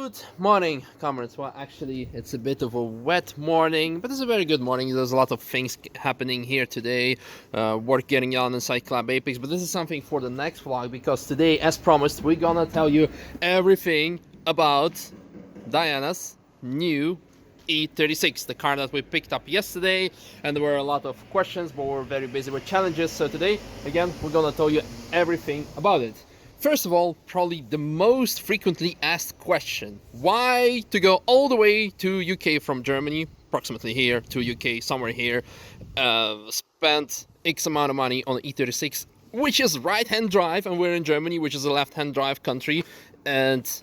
Good morning, comrades. Well, actually, it's a bit of a wet morning, but it's a very good morning. There's a lot of things happening here today, work getting on inside Club Apex, but this is something for the next vlog, because today, as promised, we're gonna tell you everything about Dyana'S new E36, the car that we picked up yesterday, and there were a lot of questions, but we're very busy with challenges, so today, again, we're gonna tell you everything about it. First of all, probably the most frequently asked question: why to go all the way to UK from Germany, approximately here, to UK, somewhere here, spend X amount of money on E36, which is right-hand drive, and we're in Germany, which is a left-hand drive country, and,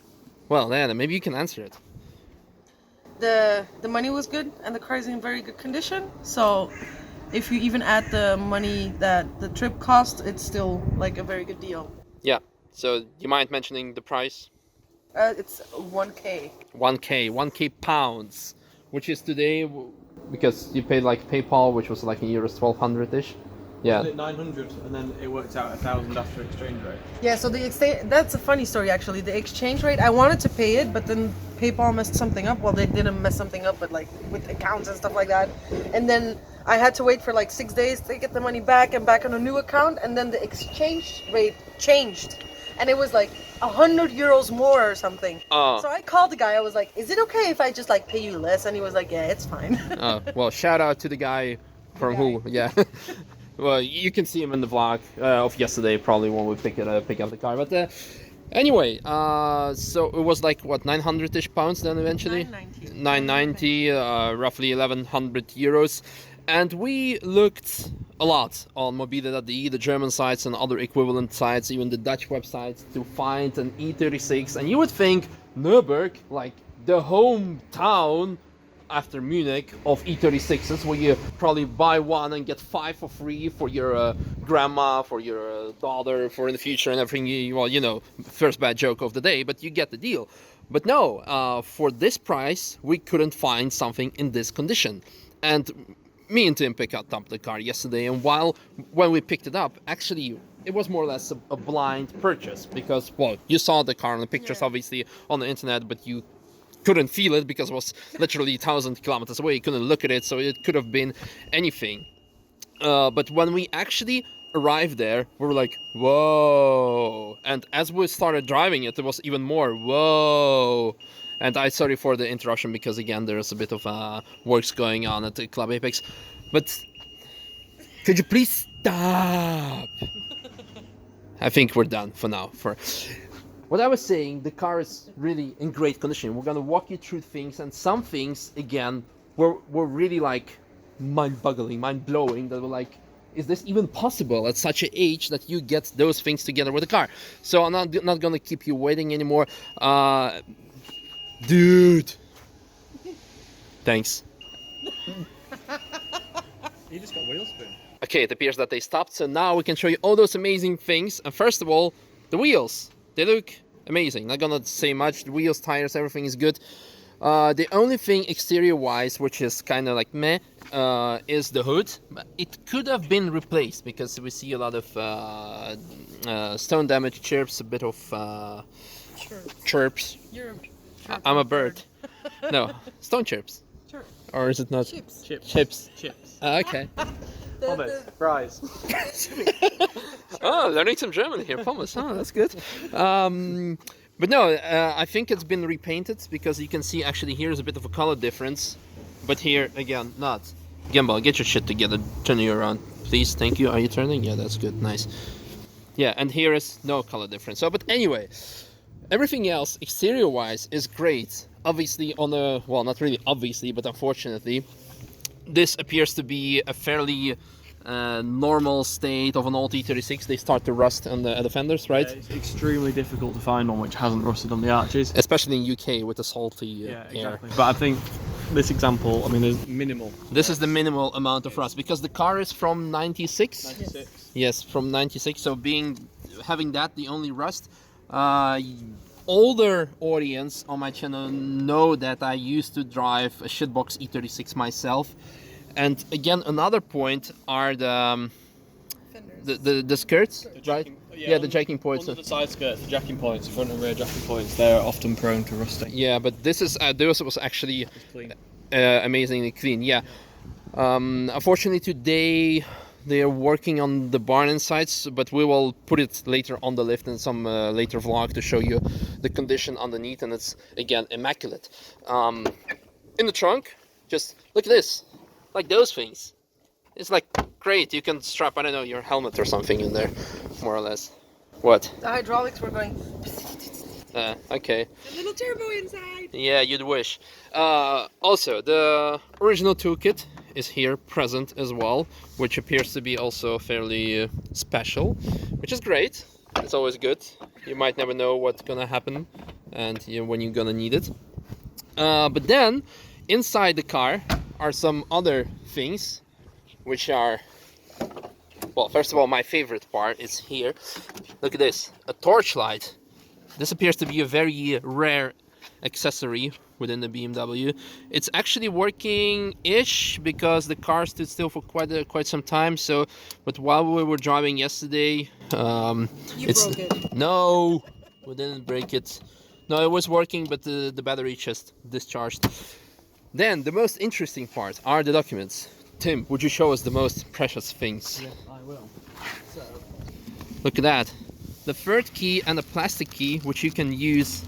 well, Diana, maybe you can answer it. The money was good, and the car is in very good condition, so if you even add the money that the trip cost, it's still like a very good deal. Yeah. So, you mind mentioning the price? It's 1K. 1K pounds, which is today, because you paid like PayPal, which was like in euros 1200-ish. Yeah. 900, and then it worked out 1,000 after exchange rate. Yeah, so that's a funny story actually. The exchange rate, I wanted to pay it, but then PayPal messed something up. Well, they didn't mess something up, but like with accounts and stuff like that. And then I had to wait for like 6 days to get the money back and back on a new account, and then the exchange rate changed. And it was like 100 euros more or something. So I called the guy. I was like, "Is it okay if I just like pay you less?" And he was like, "Yeah, it's fine." Well, shout out to the guy from who, yeah. Well, you can see him in the vlog of yesterday, probably when we pick up the car. But anyway, so it was like what, 900-ish pounds then eventually. 990, roughly 1,100 euros. And we looked a lot on mobile.de, the German sites and other equivalent sites, even the Dutch websites, to find an E36. And you would think Nürburg, like the hometown after Munich of E36s, where you probably buy one and get 5 for free for your grandma, for your daughter, for in the future and everything. Well, you know, first bad joke of the day, but you get the deal. But no, for this price, we couldn't find something in this condition. And me and Tim picked up the car yesterday, and when we picked it up, actually it was more or less a blind purchase, because, well, you saw the car in the pictures, obviously, on the internet, but you couldn't feel it because it was literally 1,000 kilometers away. You couldn't look at it, so it could have been anything. But when we actually arrived there, we were like, whoa. And as we started driving it, there was even more whoa. And I'm sorry for the interruption, because again, there's a bit of works going on at the Club Apex. But could you please stop? I think we're done for now. For what I was saying, the car is really in great condition. We're gonna walk you through things, and some things, again, were really like mind-boggling, mind-blowing, that were like, is this even possible at such an age that you get those things together with the car? So I'm not gonna keep you waiting anymore. Dude, thanks. You just got wheel spin. Okay, it appears that they stopped, so now we can show you all those amazing things. And first of all, the wheels. They look amazing. Not gonna say much. The wheels, tires, everything is good. The only thing exterior-wise, which is kind of like meh, is the hood. It could have been replaced, because we see a lot of stone damage, chirps, a bit of chirps. I'm a bird. No, stone chips. Sure. Or is it not? Chips. Chips. Okay. Fries. Oh, learning some German here, Thomas. Oh, that's good. But no, I think it's been repainted, because you can see actually here's a bit of a color difference. But here, again, not. Gimbal, get your shit together. Turn you around, please. Thank you. Are you turning? Yeah, that's good. Nice. Yeah, and here is no color difference. So, but anyway, everything else, exterior-wise, is great. Obviously, well, not really obviously, but unfortunately, this appears to be a fairly normal state of an old E36. They start to rust on the fenders, right? Yeah, it's extremely difficult to find one which hasn't rusted on the arches. Especially in UK with the salty air. Exactly. But I think this example, I mean, there's minimal. This is the minimal amount of rust, because the car is from 96? 96. Yes, from 96, so having that, the only rust. Older audience on my channel know that I used to drive a shitbox E36 myself. And again, another point are the skirts, right? Yeah, the jacking points. Under the side skirts, the jacking points, front and rear jacking points, they're often prone to rusting. Yeah, but this was actually It's clean. amazingly clean. Yeah. Unfortunately, today they are working on the barn insides, but we will put it later on the lift in some later vlog to show you the condition underneath, and it's again immaculate. In the trunk, just look at this, like those things. It's like great. You can strap, I don't know, your helmet or something in there, more or less. What? The hydraulics were going. Okay. A little turbo inside. Yeah, you'd wish. Also, the original toolkit is here present as well, which appears to be also fairly special, which is great. It's always good. You might never know what's gonna happen and when you're gonna need it. But then, inside the car are some other things, which are, well, first of all, my favorite part is here. Look at this, a torch light. This appears to be a very rare accessory within the BMW. It's actually working-ish because the car stood still for quite some time. So, but while we were driving yesterday, You broke it. No, we didn't break it. No, it was working, but the battery just discharged. Then the most interesting part are the documents. Tim, would you show us the most precious things? Yes, I will. So, Look at that. The third key and a plastic key, which you can use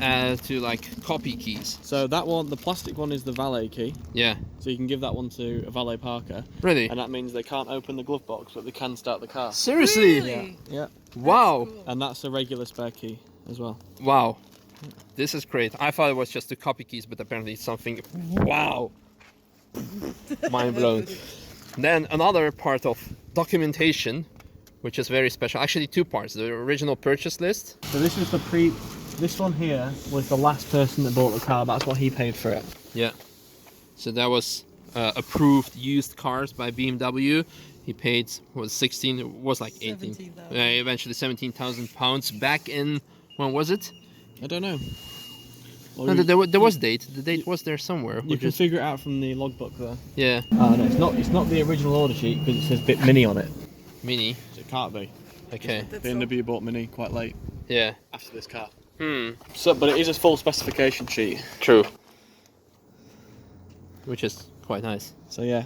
to like copy keys. so that one, the plastic one, is the valet key. Yeah. So you can give that one to a valet parker, Really? and that means they can't open the glove box, but they can start the car. Seriously? Really? Yeah. Wow. Cool. And that's a regular spare key as well. Wow. This is great. I thought it was just the copy keys, but apparently it's something. Wow. Mind blown. Then another part of documentation, which is very special. Actually, two parts. The original purchase list. So this was this one here was the last person that bought the car. That's what he paid for it. Yeah. So that was approved used cars by BMW. He paid, was 16, it was like 18. 17,000. Eventually 17,000 pounds back in, when was it? I don't know. Well, No, you, there was date. The date was there somewhere. you We can just- figure it out from the logbook there. yeah, Oh no, it's not the original order sheet because it says bit mini on it. Mini. So it can't be. Okay. That's BMW bought mini quite late Yeah. after this car. Hmm. So, but it is a full specification sheet. True. Which is quite nice. So yeah,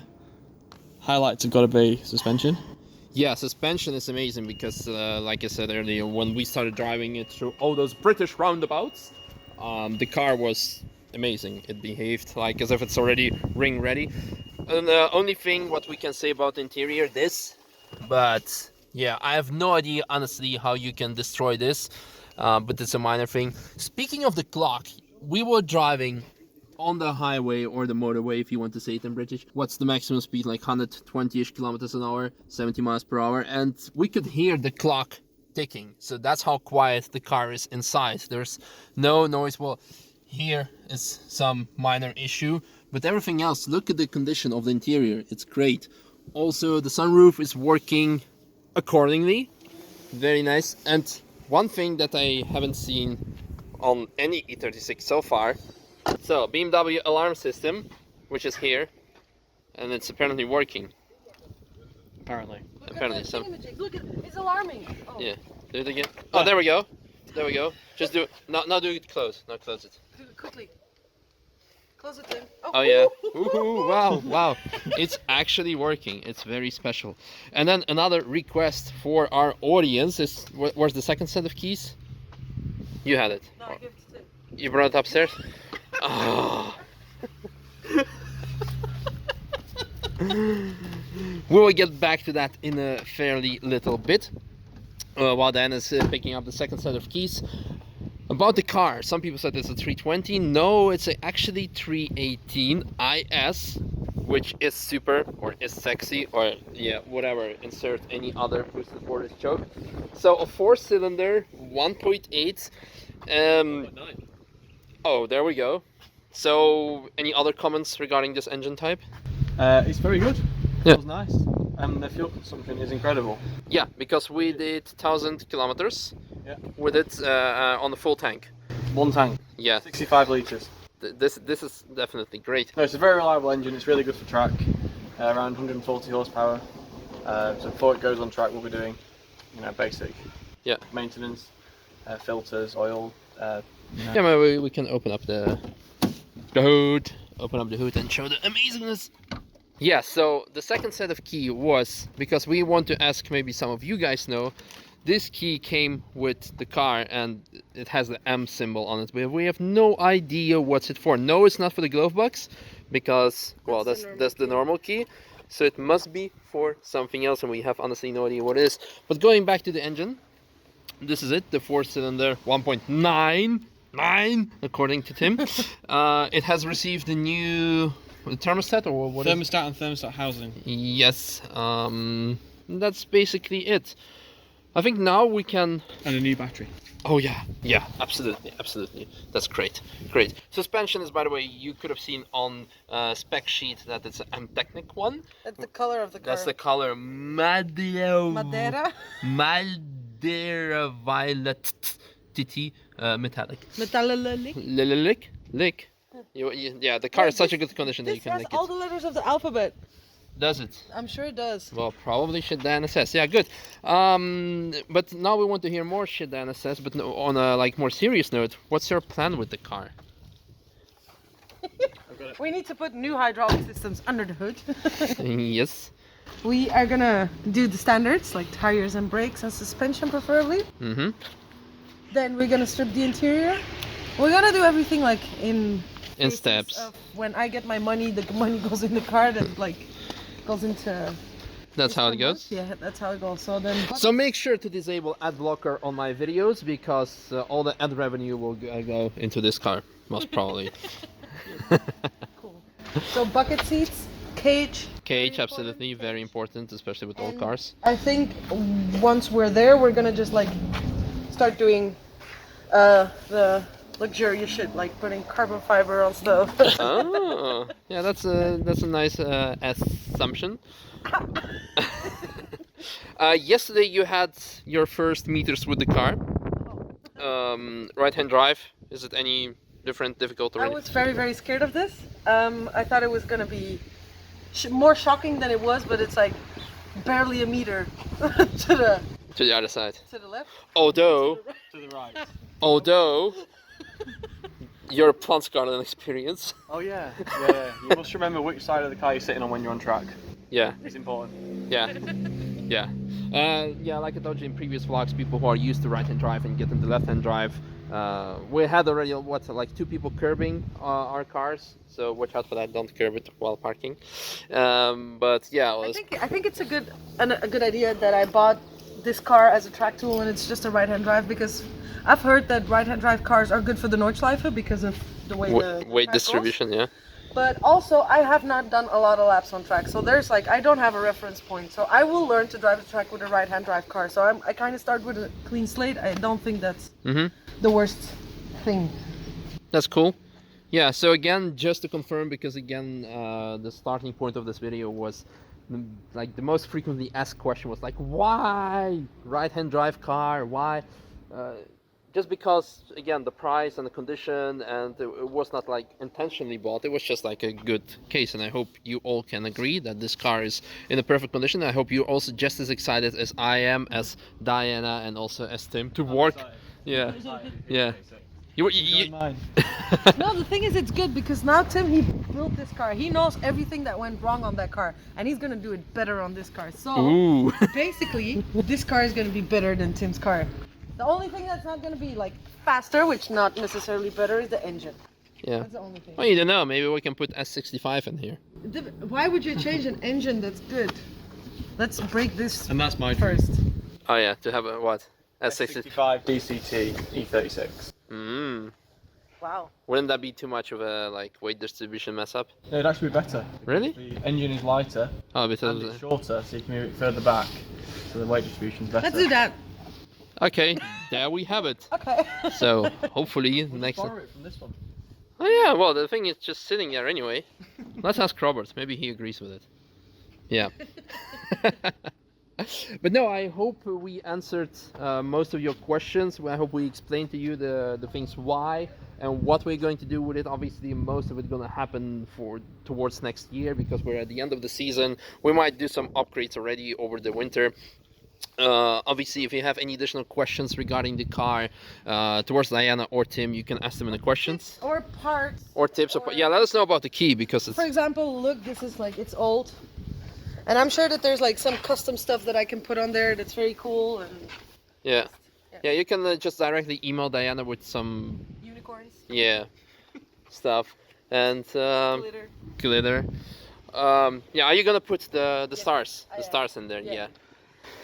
highlights have got to be suspension. Yeah, suspension is amazing because, like I said earlier, when we started driving it through all those British roundabouts, the car was amazing. It behaved like as if it's already ring ready. And the only thing what we can say about the interior, but yeah, I have no idea honestly how you can destroy this, but it's a minor thing. Speaking of the clock, we were driving on the highway or the motorway, if you want to say it in British. What's the maximum speed? Like 120-ish kilometers an hour, 70 miles per hour, and we could hear the clock ticking. So that's how quiet the car is inside. There's no noise. Well, here is some minor issue, but everything else, look at the condition of the interior. It's great. Also, the sunroof is working accordingly. Very nice. And one thing that I haven't seen on any E36 so far, so BMW Alarm System, which is here, and it's apparently working. Apparently. Look Apparently at some- that thingamajig. Look, it's alarming. Oh. Yeah, do it again. Oh, there we go. There we go. Just do it. Now do it close. Now close it. Do it quickly. Close it then. Oh yeah. Woohoo! Wow, wow. It's actually working. It's very special. And then another request for our audience is, where's the second set of keys? You had it. No, I give it to Tim. You brought it upstairs? Oh. We will get back to that in a fairly little bit. While Dan is picking up the second set of keys. About the car, some people said it's a 320. No, it's actually 318 IS, which is super or is sexy or yeah, whatever. Insert any other boosted for this joke. So a 4-cylinder, 1.8. Oh, there we go. So, any other comments regarding this engine type? It's very good. Yeah. Feels nice. And the fuel consumption is incredible. Yeah, because we did 1,000 kilometers Yeah. with it on the full tank. One tank, Yeah, 65 litres. this is definitely great. No, it's a very reliable engine. It's really good for track. Around 140 horsepower. So before it goes on track, we'll be doing, basic Yeah. Maintenance, filters, oil. Yeah, maybe we can open up the hood. Open up the hood and show the amazingness. Yeah, so the second set of key was, because we want to ask, maybe some of you guys know, this key came with the car and it has the M symbol on it, but we have no idea what's it for. No, it's not for the glove box, because, well, that's the normal key. So it must be for something else, and we have honestly no idea what it is. But going back to the engine, this is it, the 4-cylinder 1.99, according to Tim. It has received the new thermostat, or what? Thermostat and thermostat housing. Yes, that's basically it. I think now we can... And a new battery. Oh yeah, absolutely. That's great. Suspension is, by the way, you could have seen on spec sheet that it's an M-Technic one. That's the color of the car. That's the color Madeira Violet TT Metallic. Lick. Yeah, the car is such a good condition that you can lick it. This has all the letters of the alphabet. Does it? I'm sure it does. Well, probably shit Dyana'S. Yeah, good. But now we want to hear more shit Dyana'S, but on a more serious note, what's your plan with the car? We need to put new hydraulic systems under the hood. Yes. We are gonna do the standards, like tires and brakes and suspension preferably. Mm-hmm. Then we're gonna strip the interior. We're gonna do everything in steps. When I get my money, the money goes in the car, that goes into... That's how it goes? Yeah, that's how it goes. So make sure to disable ad blocker on my videos, because all the ad revenue will go into this car, most probably. Cool. So bucket seats, cage. Cage, absolutely, very important, especially with old cars. I think once we're there, we're gonna just start doing the luxurious shit, like putting carbon fiber on stuff. Oh, yeah, that's a nice assumption. Yesterday you had your first meters with the car. Right-hand drive. Is it any different, difficult, or I was very, very scared of this. I thought it was gonna be more shocking than it was, but it's barely a meter to the other side. the left. Although To the right. Your Plants Garden experience. Oh yeah. You must remember which side of the car you're sitting on when you're on track. Yeah. It's important. Yeah. Like I told you in previous vlogs, people who are used to right-hand drive and get into left-hand drive, we had already 2 people curbing our cars, so watch out for that. Don't curb it while parking. But yeah, I think it's a good idea that I bought this car as a track tool, and it's just a right-hand drive, because I've heard that right-hand drive cars are good for the Nordschleife because of the way the weight track distribution. goes. Yeah. But also, I have not done a lot of laps on track, so there's I don't have a reference point. So I will learn to drive the track with a right-hand drive car. So I kind of start with a clean slate. I don't think that's the worst thing. That's cool. Yeah. So again, just to confirm, because again, the starting point of this video was the most frequently asked question was why right-hand drive car? Why? Just because, again, the price and the condition, and it was not intentionally bought. It was just a good case, and I hope you all can agree that this car is in a perfect condition. I hope you're also just as excited as I am, as Diana, and also as Tim to work. Yeah. You No, the thing is, it's good because now Tim, he built this car. He knows everything that went wrong on that car, and he's gonna do it better on this car. So basically, this car is gonna be better than Tim's car. The only thing that's not going to be faster, which not necessarily better, is the engine. Yeah. That's the only thing. Well, you don't know. Maybe we can put S65 in here. Why would you change an engine that's good? Let's break this. And that's my first. Oh yeah, to have a what? S65 DCT E36. Wow. Wouldn't that be too much of a weight distribution mess up? No, it'd actually be better. Really? The engine is lighter. Oh, because and it's shorter, so you can move it further back, so the weight distribution's better. Let's do that. Okay, there we have it. Okay. So hopefully next. Borrow it from this one. Oh yeah, well the thing is just sitting there anyway. Let's ask Robert. Maybe he agrees with it. Yeah. But no, I hope we answered most of your questions. I hope we explained to you the things why and what we're going to do with it. Obviously, most of it going to happen towards next year, because we're at the end of the season. We might do some upgrades already over the winter. Obviously, if you have any additional questions regarding the car towards Diana or Tim, you can ask them in the questions. Or parts. Or tips. Yeah, let us know about the key because it's... For example, look, this is like, it's old. And I'm sure that there's like some custom stuff that I can put on there that's very cool. And Yeah. Yeah, you can just directly email Diana with some... unicorns. Yeah. stuff. And... Glitter. glitter. Yeah, are you gonna put the Yeah, stars? I The am. stars in there, Yeah. yeah.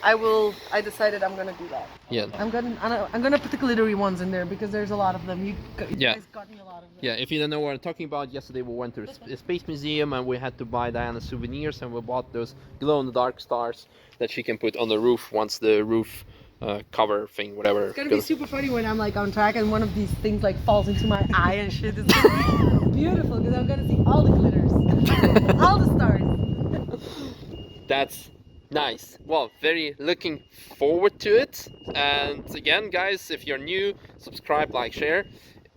I decided I'm gonna do that. Yeah. I'm gonna put the glittery ones in there because there's a lot of them. You Yeah. guys got me a lot of them. Yeah, if you don't know what I'm talking about, yesterday we went to a space museum and we had to buy Diana souvenirs, and we bought those glow-in-the-dark stars that she can put on the roof once the roof cover thing, whatever. It's gonna be super funny when I'm like on track and one of these things like falls into my eye and shit. It's gonna be beautiful because I'm gonna see all the glitters, all the stars. That's nice. Well, very looking forward to it. And again, guys, if you're new, subscribe, like, share,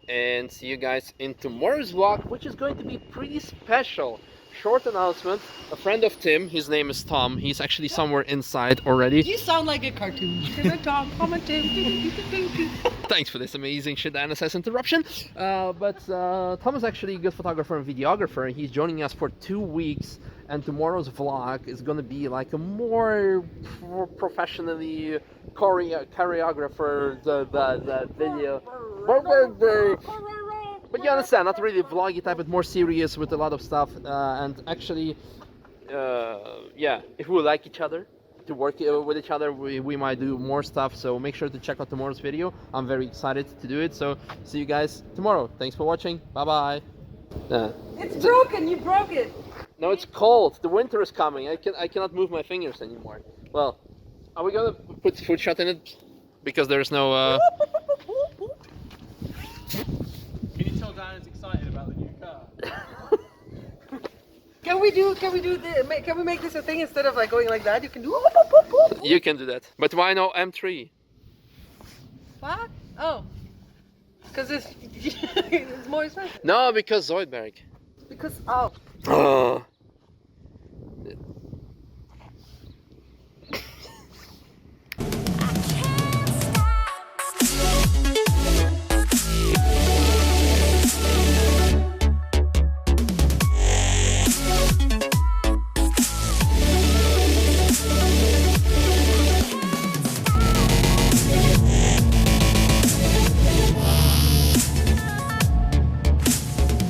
and see you guys in tomorrow's vlog, which is going to be pretty special. Short announcement. A friend of Tim, his name is Tom. He's actually somewhere inside already. You sound like a cartoon. Thanks for this amazing shit, Dyana'S says interruption. But Tom is actually a good photographer and videographer. He's joining us for 2 weeks, and tomorrow's vlog is gonna be like a more professionally choreographer the video. But you understand, not really vloggy type, but more serious with a lot of stuff. And actually, yeah, if we like each other, to work with each other, we might do more stuff. So make sure to check out tomorrow's video. I'm very excited to do it. So see you guys tomorrow. Thanks for watching. Bye bye. It's broken. You broke it. No, it's cold. The winter is coming. I cannot move my fingers anymore. Well, are we gonna put food shot in it? Because there's no. Can you tell Diana's excited about the new car? Can we make this a thing instead of like going like that? You can do. You can do that. But why no M3? What? Oh, because it's it's more expensive. No, because Zoidberg. Because oh. Oh.